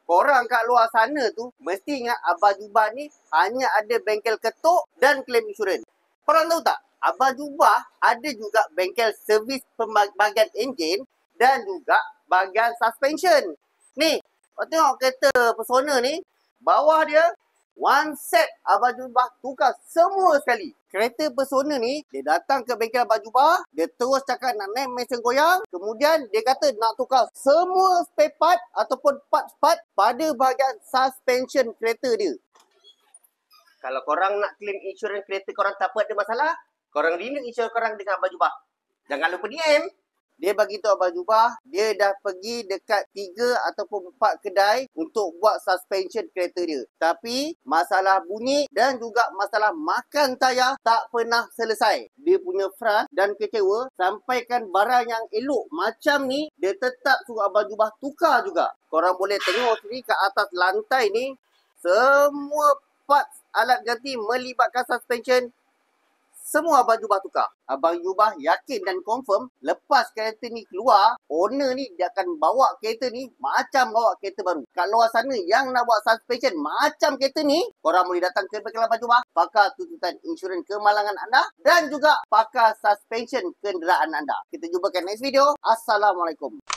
Korang kat luar sana tu mesti ingat Abah Jubah ni hanya ada bengkel ketuk dan claim insurans. Korang tahu tak? Abah Jubah ada juga bengkel servis bahagian enjin dan juga bahagian suspension. Ni, kau tengok kereta Persona ni, bawah dia one set Abah Jubah tukar semua sekali. Kereta Persona ni, dia datang ke bengkel Abah Jubah, dia terus cakap nak naik mesin goyang, kemudian dia kata nak tukar semua spare part ataupun part-part pada bahagian suspension kereta dia. Kalau korang nak claim insurans kereta korang tak ada masalah, korang renew insurans korang dengan Abah Jubah. Jangan lupa DM. Dia bagi tahu Abah Jubah, dia dah pergi dekat 3 ataupun 4 kedai untuk buat suspension kereta dia. Tapi masalah bunyi dan juga masalah makan tayar tak pernah selesai. Dia punya frust dan kecewa, sampaikan barang yang elok macam ni, dia tetap suruh Abah Jubah tukar juga. Korang boleh tengok sini kat atas lantai ni, semua parts alat ganti melibatkan suspension, semua Abang Jubah tukar. Abang Jubah yakin dan confirm lepas kereta ni keluar, owner ni dia akan bawa kereta ni macam bawa kereta baru. Kat luar sana yang nak buat suspension macam kereta ni, korang boleh datang ke bengkel Abang Jubah, pakar tuntutan insurans kemalangan anda dan juga pakar suspension kenderaan anda. Kita jumpa kat next video. Assalamualaikum.